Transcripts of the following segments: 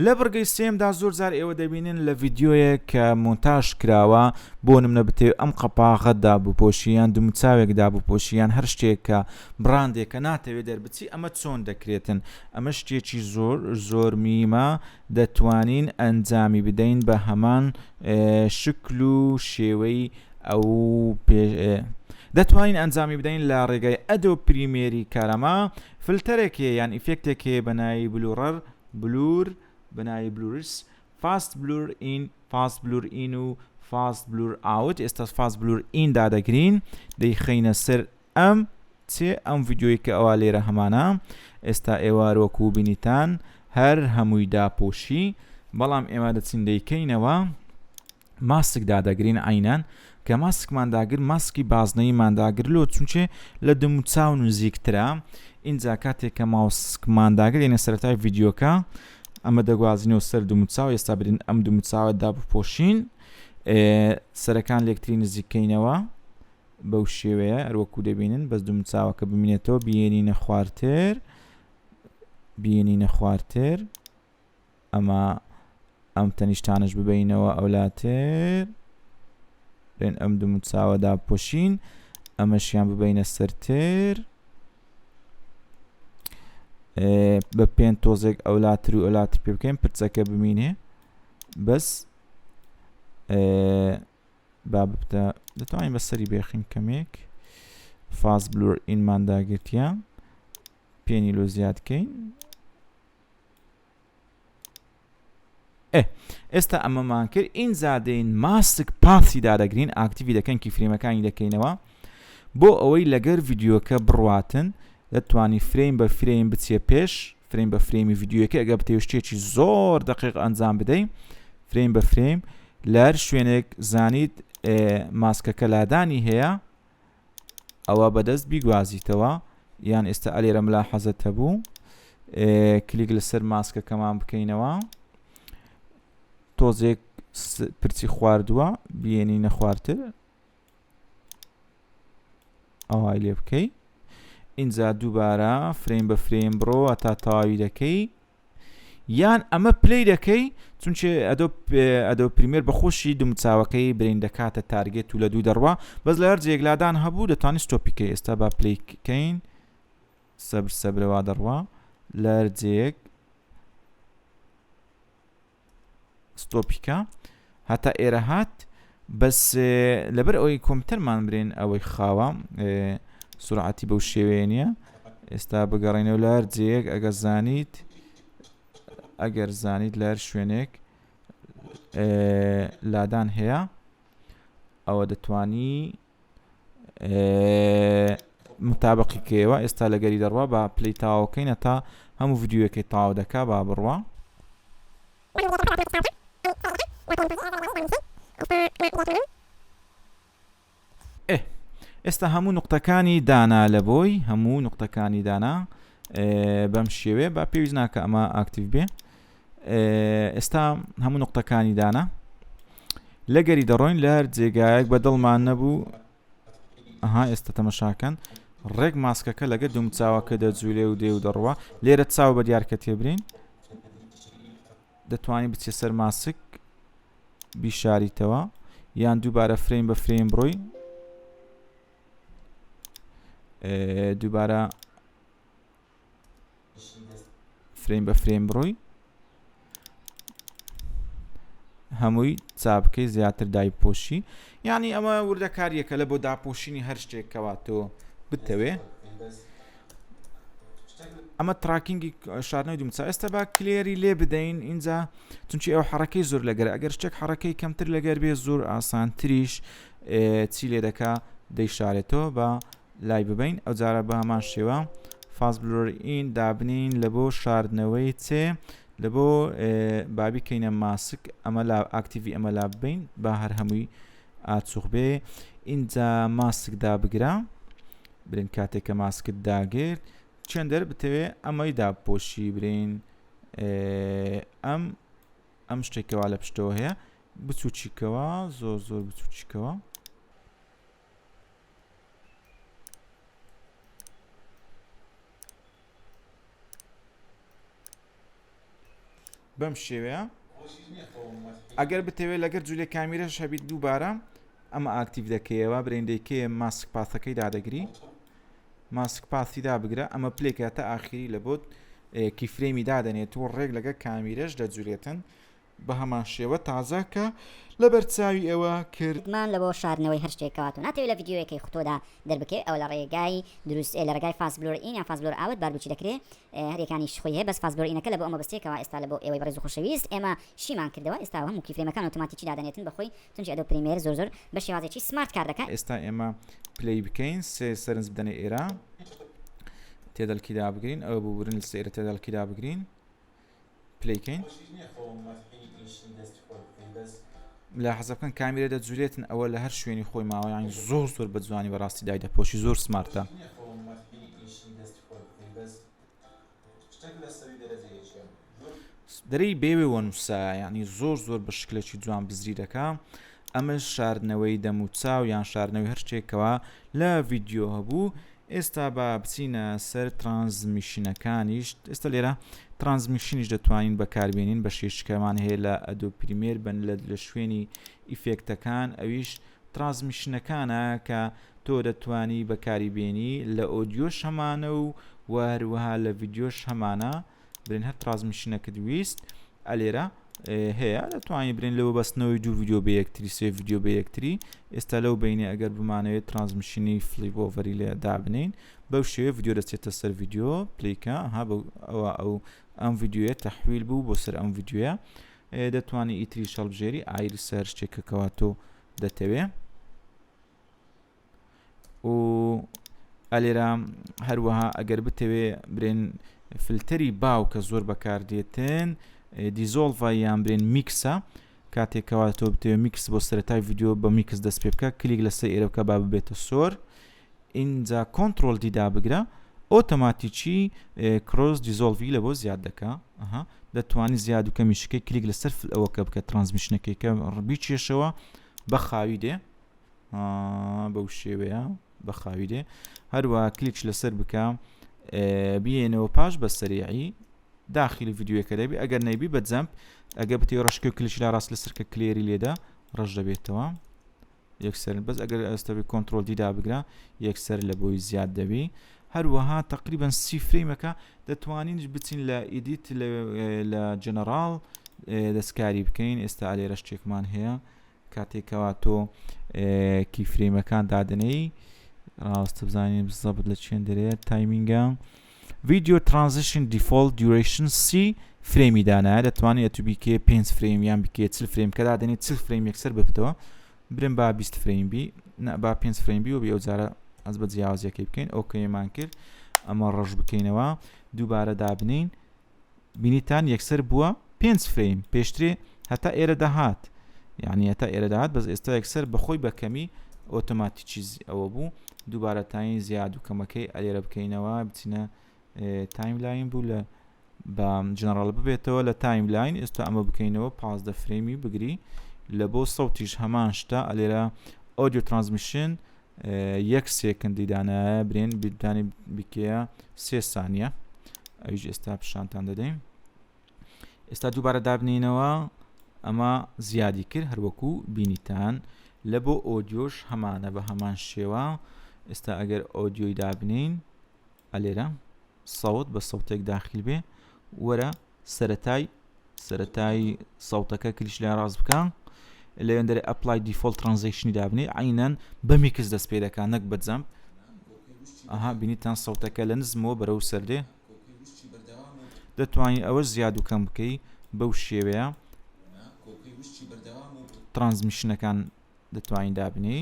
لە بڕگەی سێمدا زۆر جار ئێوە دەبینن لە ڤیدیۆیەک کە مۆنتاژ کراوە بۆ نمونە بتێ ئەم قەپاغەتدا بپۆشیان دموچاوێکدا بپۆشیان هەر شتێک کە بڕاندێکە ناتەوێت دەربچی ئەمە چۆن دەکرێتن ئەمە شتێکی زۆر میمە دەتوانین ئەنجامی بدەین بە هەمان شکل و شێوەی ئەو دەتوانین ئەنجامی بدەین لە ڕێگای ئەدۆ پریمێری کارەما فلتەرێکێ یان ئیفێکتێکێ بەناوی بلور بەناوی بلورس فاست بلور ئین فاست بلور ئین و فاست بلور ئاوت ئێستا فاست بلور ئین دادەگرین دەیخەینە سەر ئەم ڤیدیۆی کە ئەوە لێرە هەمانە ئێستا ئێوارۆکو بینیتان هەر هەمووی داپۆشی بەڵام ئێمە دەچین دەیکەینەوە ماسک دادەگرین عینان کە ماسکمانداگر ماسکی بازنەیمانداگر لۆ چونچێ لە دموچاو نزیکترە اینجا کاتێک کە ماسکمانداگر یعنی سەرەتای ڤیدیۆکە ئەمە دەگوازینەوە سەر دموچاو ئێستا برین ئەم دموچاوەدا بپۆشین سەرەکان لێکتری نزیکەینەوە بەو شێوەیە هەروەکو دەبینن بەس دموچاوەکە بمینێتەوە بینینە خوارتر ئەمە ئەم تەنیشتانش ببینەوە ئەولاتر بێن ئەم دموچاوەدا پۆشین ئەمەشیان ببینە سەرتر بە پێنج تۆزێک ئەولاتر و ئەولاتر پێ بکەین پرچەکە بمینێ بەس با ببتە دەتوانین بەسەری بێخین کەمێک فاز بلور ئینمانداگرتیە پێنی لۆ زیادکەین ئێستا ئەمەمان کرد ئین زادەین ماسک پاسی دادەگرین ئاکتیوی دەکەن کیفرێمەکانی دەکەینەوە بۆ ئەوەی لەگەر ڤیدیۆکە بڕواتن دەتوانی فریم بە فریم بچێ پێش فریم بە فرێمی ڤیدیۆکە ئەگە بتێ شتێکی زۆر دقیق ئەنجام بدەین فریم بە فریم لەر شوێنێک زانیت ماسکەکە لادانی هەیە ئەوە بەدەست بیگوازیتەوە یان ئێستا ئەلێرە ملاحەزەت هەبوو کلیک لەسەر ماسکەکەمان بکەینەوە تۆزێک پرچی خواردووە بێنینە خوارتر ئەوای لێ بکەی اینجا دووبارە فریم بە فریم بڕۆ هەتا تەواوی دەکەی یان ئەمە پلەی دەکەی چونچێ ئەدۆ پریمێر بەخۆشی دموچاوەکەی برین دەکاتە تارگێت و لە دوو دەڕوا بەس لە هەر جێک لادان هەبوو دەتوانێت ستۆپیکەی ئێستا با پلەیکەین سەبرەوە دەڕوا لە هەر جێک ستۆپیکە هەتا ئێرە هات بەس لەبەر ئەوەی کۆمپیوتەرمان برین ئەوەی خاوە سورعەتی بەو شێوەیە نییە ئێستا بگەڕێنەوە لە هەر جێک ئەگەر زانیت لە هەر شوێنێک لادان هەیە ئەوە دەتوانی متابقیکەوە ئێستا لەگەری دەڕوا با پلەی تاواکەینە تا هەموو ڤیدیۆەکەی تاوا دەکا با بڕوا ئێستا هەموو نقطەکانی دانا لە بۆی هەموو نقطەکانی دانا بەم شێوێ با پێویست ناکە ئەمە ئاکتیڤ بێ ئێستا هەموو نقطەکانی دانا لەگەری دەڕۆین لە هەر جێگایەک بە دڵمان نەبوو ئێستا تەمەشاکەن ڕێک ماسکەکە لەگەر دموچاوەکە دەجوولێ و دێ و دەڕوا لێرە چاو بە دیارکە تێبرین دەتوانی بچێ سەر ماسک بیشاریتەوە یان دووبارە فریم بە فریم بڕۆی دووبارە فریم بە فریم بڕۆی هەمووی چاپکەی زیاتر دایپۆشی یعنی ئەمە وردەکاریەکە لە بۆ داپۆشینی هەر شتێک کەواتەوە بتەوێ ئەمە تراکینگی شاردنەوەی دموچاو ئێستا با کلێری لێ بدەین اینجا چونچی ئەو حرەکەی زۆر لەگەرە ئەگەر شتێک حرەکەی کەمتر لەگەر بێ زۆر ئاسانتریش چی لێ دەکا دەیشارێتەوە بە لای ببین ئەو جارە بە هەمان شێوە فاز بلور ئین دابنین لە بۆ شاردنەوەی چێ لە بۆ بابی کەینە ماسک ئەمە لا ئاکتیڤی ئەمە لا ببین با هەر هەمووی ئاچوخ بێ اینجا ماسک دابگرا برین کاتێککە ماسکت داگرت چەندەر بتەوێ ئەمەی داپۆشی برین ئەم شتێکەوە لە پشتەوە هەیە بچووچیکەوە زۆر بچووچیکەوە بەم شێوەیە ئەگەر بتەوێت لەگەر جوولێ کامیرەش هەبیت دووبارە ئەمە ئاکتیڤ دەکەیەوە برێندێکێ ماسک پاسەکەی دادەگری ماسک پاسی دابگرە ئەمە پلێکە تا ئاخری لە بۆت کیفرێمی دادەنێت و ڕێک لەگە کامیرەش دەجوورێتن بە هەمان شێوە تازە کە لە بەرچاوی ئەوە کردمان لە بۆ شاردنەوەی هەر شتێکەوە و ناتەوێت لە ڤیددیوەکەی خۆدا دەربکێ ئەو لە ڕێگای دروست لە ڕێگای فاست بلور ئین یا فاست بلور ئاوت باربوچی دەکرێت هەرێکانی شخۆی هەیە بەس فاست بلور ئینەکە لە بۆ ئەمە بەستێکەوە ئێستا لە بۆ ئێوەی بەڕێز و خۆشەویست ئێمە شیمان کردەوە ئێستا هەموو کیفرێمەکان ئۆتۆماتیکی دادەنێتن بەخۆی چونکە ئەدۆ پریمێر زۆر بە شێوازێکی سمارت کار دەکات ئێستا ئێمە پلی بکەین سێ سەرنج بدەنێ ئێرە تێدەڵکیدا بگرین ئەوە بوو برن لە سێرە تێدەڵکیدا بگرین پلیکەین لا حەزەکەن کامیرە دەجوولێتن ئەوە لە هەر شوێنی خۆی ماوەیان زۆر بە جوانی بەڕاستی دای دەپۆشی زۆر سمارتە دەرەی بێوێ وەنووسە یعنی زۆر بە شکلێکی جوان بزری دەکا ئەمەش شاردنەوەی دەموچاو یان شاردنەوەی هەرچێکەوە لە ڤیددیۆ هەبوو ئێستا بە بچینە سەر ترانزمیشنەکانیش ئێستا لێرە ترانزمیشنیش دەتوانین بەکاربێنین بە شێشکەمان هەیە لە ئەدۆ پریمێر بن لە شوێنی ئیفێکتەکان ئەویش ترانزمیشنەکانە کە تۆ دەتوانی بەکاری بێنی لە ئۆدیۆش هەمانە و هەروەها لە ڤیددیۆش هەمانە برین هەر ترانزمیشنەکە ویست ئەلێرە هەیە دەتوانین برین لەوە بەستنەوەی دوو ڤیددیۆ بە یەکتری سێ ڤیددیۆ بە یەکتری ئێستا لەو بینێ ئەگەر بمانەوێت ترانزمیشنی فلیبۆڤەری لێ دابنین بەو شێوە ڤیددیۆ دەچێتە سەر ڤیددیۆ پلیکە ئەو ئەم ڤیددیۆیە تەحویل بوو بۆ سەر ئەم ڤیددیۆیە دەتوانانی ئیتری شەڵبژێری ئایری سەر شتێکەکەوە تۆ دەتەوێ و ئەلێرە هەروەها ئەگەر بتەوێ برێن فلتەری باو کە زۆر بەکاردێتن دیزۆڵڤە یان برێن میکسە کاتێکەوە تۆ بتەوێ میکس بۆ سەرەتای ڤیددیۆ بە میکس دەست پێ بکە کلیک لەسەر ئێرە بکە با ببێتە سۆر اینجا کۆنتڕۆل دیدا بگرە ئۆتۆماتیکی کرۆس دیزۆڵڤی لە بۆ زیاد دەکا دەتوانی زیاد و کەمیشەکەی کلیک لەسەر ئەوەکە بکە ترانزمیشنەکەی کە ڕبی چێشەوە بە خاوی دێ بەو شێوەیە بە خاوی دێ هەروە کلیک لەسەر بکە بێنەوە پاش بە سەریعی داخلی ڤیددیۆەکە دەبی ئەگەر نەیبی بە جەمپ ئەگە بتێ ڕشکە و کلیش لا ڕاست لەسەر کە کلێری لێدا ڕەش دەبێتەوە یەکسەر بەس ئەگەر ئەستەبی کۆنتڕۆل دیدا بگرە یەکسەر لە بۆی زیاد دەبی هەروەها تقریبا سی فریمەکە دەتوانینش بچین لە ئیدیت لە جەنەڕاڵ دەستکاری بکەین ئێستا ئالێرە شتێکمان هەیە کاتێکەوە تۆ کیفرێمەکان دادنەی ڕاستە بزانین بزەبت لە چێن دەرێت تایمینگە ڤیددیۆ ترانزیشن دیفۆلت دیوریشن سی فرێمی دانایە دەتوانێت تو بیکێ 5 فرێم یان بکێ 40 فرێم کە دادنێت 40 فرێم یەکسەر ببتەوە برم با 20 فرێم بی با 5 فرێم بی و بێ ئەوجارە ئەس بە جیاوازیەکەی بکەین ئۆکەیمان کرد ئەمە ڕەش بکەینەوە دووبارە دابنین بینیتان یەکسەر بووە 5 فرێم پێشترێ هەتا ئێرە دەهات یعنی هەتا ئێرە دەهات بەس ئێستا یەکسەر بەخۆی بەکەمی ئۆتۆماتیکی ئەوە بوو دووبارە تاین زیاد و کەمەکەی ئەلێرە بکەینەوە بچینە تایملاین بوو لە بە جنەڕاڵ ببێتەوە لە تایملاین ئێستا ئەمە بکەینەوە 15 فرێمی بگری لە بۆ سەوتیش هەمان شتە ئەلێرە ئۆدیۆ ترانزمیشن یەک سێکندی دانایە برێن بیدانی بکەیە 3 سانیە ئەویش ئێستا پیشانتان دەدەین ئێستا دووبارە دابنینەوە ئەمە زیادی کرد هەروەکو بینیتان لە بۆ ئۆدیۆش هەمانە بە هەمان شێوە ئێستا ئەگەر ئۆدیۆی دابنین ئەلێرە سەوت بە سەوتێک داخل بێ وەرە سەرەتای سەوتەکە کلیش لە ڕاست بکە لەوێندەرە ئەپلای دیفۆلت ترانزیشنی دابنێ عینەن بە میکس دەست پێ دەکات نەک بە جەمپ ئەها بینیتان سەوتەکە لە نزمەوە بەرەو سەردێ دەتوانین ئەوە زیاد و کەم بکەی بەو شێوەیە ترانزمیشنەکان دەتوانین دابنێ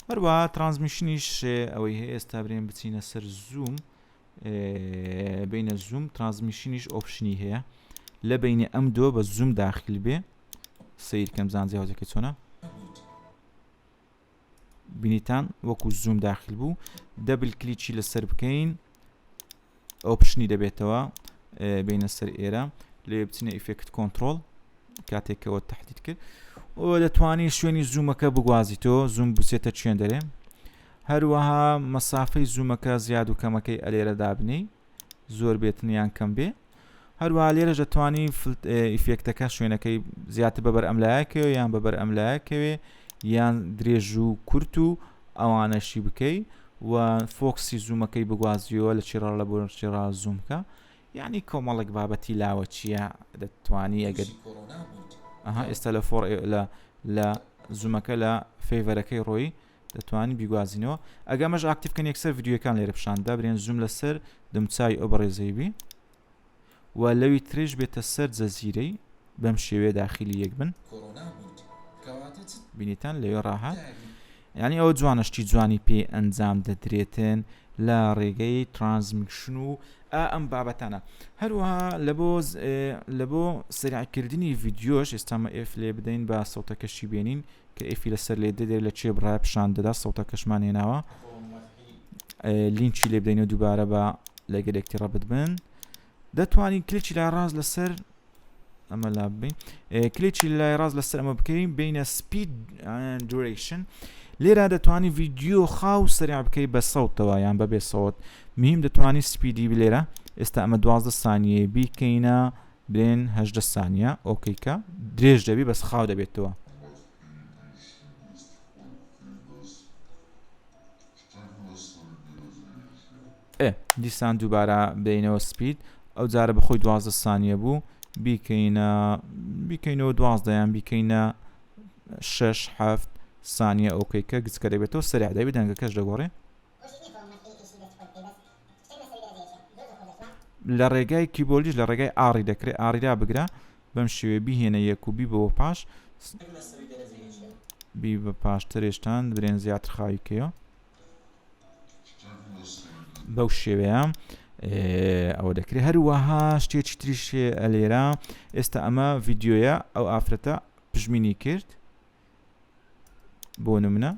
هەروەها ترانزمیشنیش ئەوەی هەیە ئێستا برێن بچینە سەر زووم بینە زووم ترانزمیشنیش ئۆپشنی هەیە لە بینێ ئەم دۆ بە زووم داخل بێ سیر کەم زان جیاوازەکە چۆنە بینیتان وەکو زووم داخل بوو دەبل کلیکی لەسەر بکەین ئۆپشنی دەبێتەوە بینە سەر ئێرە لێ بچینە ئیفێکت کۆنتڕۆڵ کاتێکەوە تەحدید کرد و دەتوانین شوێنی زوومەکە بگوازیتەوە زووم بچێتە چێن دەرێ هەروەها مەسافەی زوومەکە زیاد و کەمەکەی ئەلێرە دابنی زۆر بێتن یان کەم بێ هەروە لێرە دەتوانی ئیفێکتەکە شوێنەکەی زیاتر بەبەر ئەملایەکەوێ یان بەبەر ئەملایەکەوێ یان درێژ و کورت و ئەوانەشی بکەی و فۆکسی زوومەکەی بگوازیەوە لە چێڕە لە بۆ چێڕا زوومکە یعنی کۆمەڵک بابەتی لاوە چییە دەتوانی ئەگەر ئێستا لە زوومەکە لە فێڤەرەکەی ڕۆی دەتوانی بیگوازینەوە ئەگەمەش ئاکتیڤکەن یەکسەر ڤیددیوەکان لێرە پیشاندا برێن زووم لەسەر دمچای ئەو بەڕێزەیبی و لەوی ترێژ بێتە سەر جەزیرەی بەم شێوەیە داخلی یەک بن بینیتان لەوێ ڕاهات یعنی ئەو جوانشتی جوانی پێ ئەنجام دەدرێتن لە ڕێگەی ترانزمیشن و ئەم بابەتانە هەروەها لە بۆ سریعکردنی ڤیددیۆش ئێستامە ئف لێ بدەین بە سەوتەکەشی بێنین کە ئفی لەسەر لێ دەدێت لە چێ بڕای پیشان دەدا سەوتەکەشمان هێناوە لینچی لێ بدەینەوە دووبارە بە لەگەلێکی ڕەبت بن دەتوانین کلیکی لای ڕاست لەسەر ئەمە لا بین کلیکی لای ڕاست لەسەر ئەمە بکەین بینە سپید دوریشن لێرە دەتوانی ڤیددیۆ خاو سریع بکەی بە سەوتەوە یان بەبێ سەوت مهم دەتوانی سپیدی لێرە ئێستا ئەمە 12 سانیە بیکەینە برێن 18 سانیە ئۆکەیکە درێژ دەبی بەس خاو دەبێتەوە دیسان دووبارە بینەوە سپید ئەو جارە بەخۆی 12 سانیە بوو بیکەینەوە 12 یان بیکەینە 6-7 سانیە ئۆکەیکە گچکە دەبێتەوە سریع دەبێت دەنگەکەش دەگۆڕێ لە ڕێگای کیبۆلیش لە ڕێگای ئاڕی دەکرێت ئاڕیدا بگرە بەم شێوێ بیهێنە یەک و بی بەوە پاش بی بە پاش ترێشتان برێن زیاتر خاویکەوە بەو شێوەیە ئەوە دەکرێت هەروەها شتێکی تریشێ لێرە ئێستا ئەمە ڤیددیۆیە ئەو ئافرەتە پژمینی کرد بۆ نمونە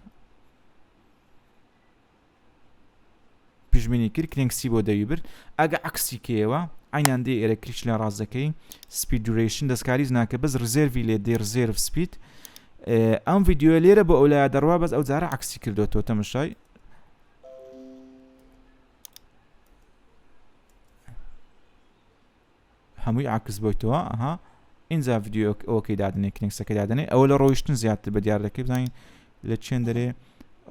پژمینی کرد کرێنگسی بۆ دەوی برد ئەگە عکسی کێوە عینان دێ ئێرە کلیک لە ڕازەکەی سپید دوریشن دەستکاریز ناکە بەس ڕزێروی لێ دێ ڕزێرڤ سپید ئەم ڤیددیۆ لێرە بە ئەولایە دەڕوا بەس ئەو جارە عکسی کردوەوە تەمەشای هەمووی عکس بۆیتەوە ئەها اینجا ڤیددیۆ ئەوکەی دادنێ کرێنگسەکە دادنێ ئەوە لە ڕۆیشتن زیاتر بە دیار دەکەی بزانین لە چێن دەرێ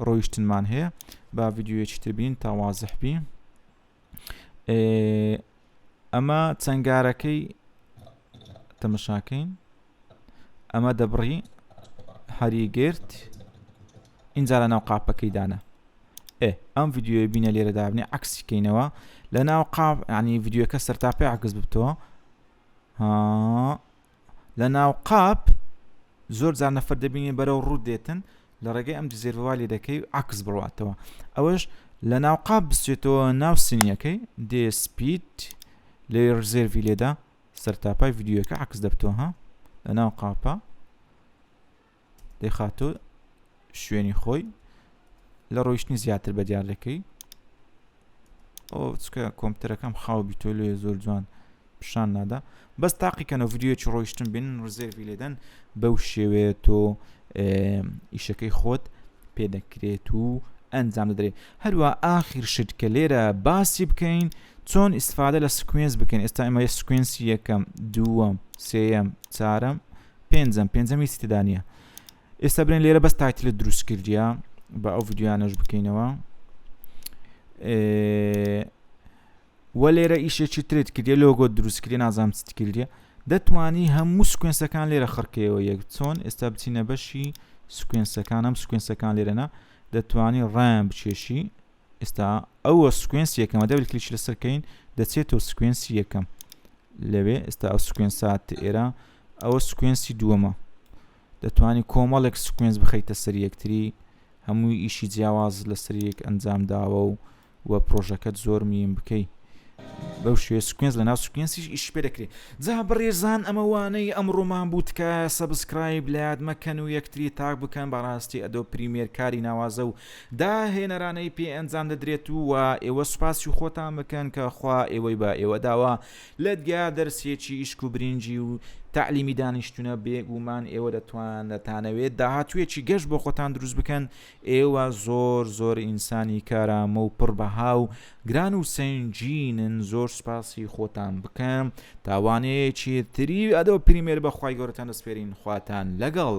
ڕۆیشتنمان هەیە با ڤیددیۆیەکی تر بین تا وازح بی ئەمە چەنگارەکەی تەمەشاکەین ئەمە دەبڕی هەری گرت اینجا لە ناو قاپەکەی دانە ئەم ڤیددیۆی بینە لێرە دابنێ عکسی کەینەوە لە ناو قاپ ینی ڤیددیۆکە سەرتاپێ عکس ببتەوە لە ناو قاپ زۆر جار نەفەر دەبینێ بەرەو ڕوو دێتن لە ڕێگەی ئەم دیزێرڤوا لێ دەکەی عکس بڕواتەوە ئەوەش لە ناو قاپ بچێتەوە ناو سنیەکەی دێ سپید لێ ڕزێروی لێدا سەرتاپای ڤیددیۆکە عکس دەبتەوە لە ناو قاپە دەیخاتۆ شوێنی خۆی لە ڕۆیشتنی زیاتر بە دیار دەکەی ئەو چکە کۆمپیوتەرەکەم خاو بیتۆ لێ زۆر جوان پیشان نادا بەس تاقیکەنەوە ڤیددیۆکی ڕۆیشتن بین ڕزێروی لێدەن بەو شێوەیە تۆ ئیشەکەی خۆت پێ دەکرێت و ئەنجام دەدرێت هەروە ئاخیر شت کە لێرە باسی بکەین چۆن ئیسفادە لە سکوێنس بکەین ئێستا ئێمە یە سکوێنسی یەکەم دووەم سێیەم چارەم پێنجەمی تێدا نییە ئێستا برێن لێرە بەس تایتلت دروست کردیە بە ئەو ڤیددیۆیانەش بکەینەوە وە لێرە ئیشێکی ترێت کردێ لۆگۆ دروست کردی نازانم چت کردیە دەتوانی هەموو سکوێنسەکان لێرە خڕکەوە یەک چۆن ئێستا بچینە بەشی سکوێنسەکان ئەم سکوێنسەکان لێرەنا دەتوانی ڕایان بچێشی ئێستا ئەوە سکوێنسی یەکەمە دەبێت کلیک لەسەرکەین دەچێتەوە سکوێنسی یەکەم لەوێ ئێستا ئەو سکوێنسات ئێرە ئەوە سکوێنسی دووەمە دەتوانی کۆمەڵێک سکوێنس بخەیتە سەر یەکتری هەمووی ئیشی جیاواز لەسەر یەک ئەنجام داوە و پرۆژەکەت زۆر میم بکەی بەو شوێ سکوێنس لە ناو سکوێنسیش ئیش پێ دەکرێت جا بەڕێزان ئەمەوانەی ئەمڕۆمان بوو تکە سەبسکرایب لایاد مەکەن و یەکتری تاک بکەن بەڕاستی ئەدۆ پریمێر کاری ناوازە و داهێنەرانەی پێ ئەنجام دەدرێت و ئێوە سوپاسی خۆتان بکەن کە خوا ئێوەی بە ئێوە داوە لەدگا دەرسێکی ئیشک و برنجی و تعلیمی دانیشتونە بێگومان ئێوە دەتانەوێت داهاتوێکی گەشت بۆ خۆتان دروست بکەن ئێوە زۆر ئینسانی کارامە و پڕبەها و گران و سنجین من زۆر سپاسی خۆتان بکەم تاوانەیەکی تری ئەدۆ پریمێر بەخوای گەورەتان دەسپێرین خواتان لەگەڵ